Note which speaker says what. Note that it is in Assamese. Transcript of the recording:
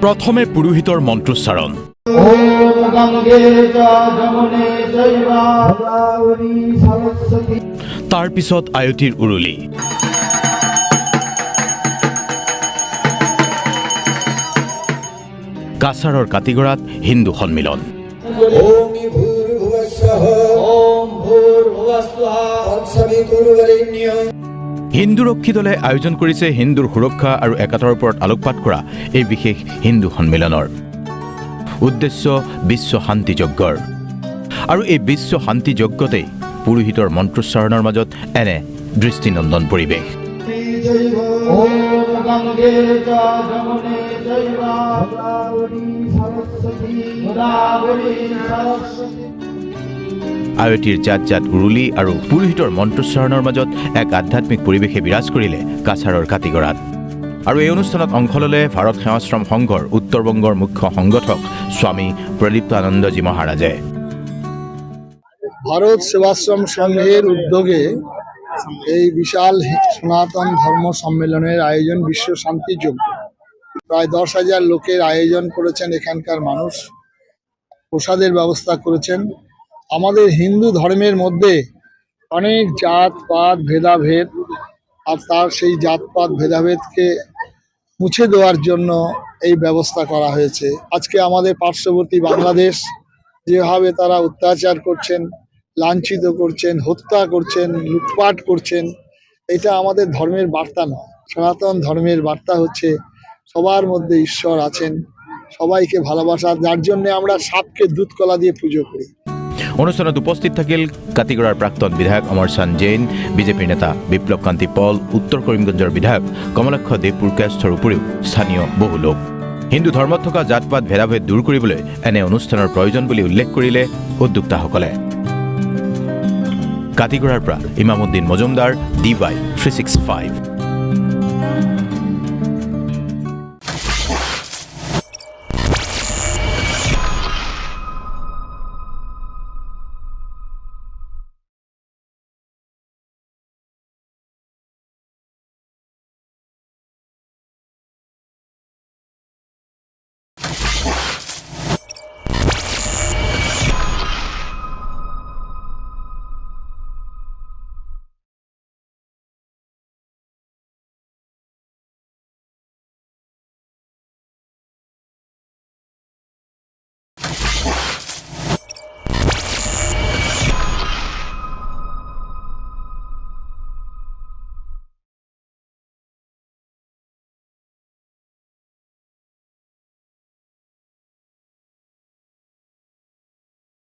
Speaker 1: প্ৰথমে পুৰোহিতৰ মন্ত্ৰোচ্চাৰণ, তাৰ পিছত আয়তীৰ উৰুলি, কাছাৰৰ কাতিগড়াত হিন্দু সন্মিলন। হিন্দুৰক্ষী দলে আয়োজন কৰিছে হিন্দুৰ সুৰক্ষা আৰু একতাৰ ওপৰত আলোকপাত কৰা এই বিশেষ হিন্দু সন্মিলনৰ উদ্দেশ্য বিশ্ব শান্তি যজ্ঞৰ। আৰু এই বিশ্ব শান্তি যজ্ঞতেই পুৰোহিতৰ মন্ত্ৰোচ্চাৰণৰ মাজত এনে দৃষ্টিনন্দন পৰিৱেশ। আয়তীৰ জাত জাত উৰুলি আৰু পুৰোহিতৰ মন্ত্ৰোচ্চাৰণৰ মাজত এক আধ্যাত্মিক পৰিৱেশে বিৰাজ কৰিলে কাছাৰৰ কাতিগড়াত। আৰু এই অনুষ্ঠানত অংশ ল'লে ভাৰত সেৱাশ্ৰম সংঘৰ উত্তৰ-বংগৰ মুখ্য সংগঠক স্বামী প্ৰদীপ্তানন্দজী মহাৰাজে।
Speaker 2: ভারত সেবাশ্রম সংঘের উদ্যোগে এই বিশাল সনাতন ধর্ম সম্মেলনের আয়োজন বিশ্ব শান্তি যজ্ঞ। প্রায় 10,000 লোকের আয়োজন করেছেন এখানকার মানুষ, প্রসাদের ব্যবস্থা করেছেন। আমাদের হিন্দু ধর্মের মধ্যে অনেক জাতপাত ভেদাভেদ, আর তার সেই জাতপাত ভেদাভেদকে মুছে দেওয়ার জন্য এই ব্যবস্থা করা হয়েছে। আজকে আমাদের পার্শ্ববর্তী বাংলাদেশ যেভাবে তারা অত্যাচার করছেন, লাঞ্ছিত করছেন, হত্যা করছেন, লুটপাট করছেন, এটা আমাদের ধর্মের বার্তা নয়। সনাতন ধর্মের বার্তা হচ্ছে সবার মধ্যে ঈশ্বর আছেন, সবাইকে ভালোবাসা, যার জন্য আমরা সাপকে দুধ কলা দিয়ে পুজো করি।
Speaker 1: অনুষ্ঠানত উপস্থিত থাকিল কাতিগড়াৰ প্ৰাক্তন বিধায়ক অমৰচান্দ জৈন, বিজেপিৰ নেতা বিপ্লৱ কান্তি পল, উত্তৰ কৰিমগঞ্জৰ বিধায়ক কমলাক্ষ দেৱ পুৰকায়স্থৰ উপৰিও স্থানীয় বহু লোক। হিন্দু ধৰ্মত থকা জাতপাত ভেদাভেদ দূৰ কৰিবলৈ এনে অনুষ্ঠানৰ প্ৰয়োজন বুলি উল্লেখ কৰিলে উদ্যোক্তাসকলে। কাতিগড়াৰ পৰা ইমামুদ্দিন মজুমদাৰ, DY 365।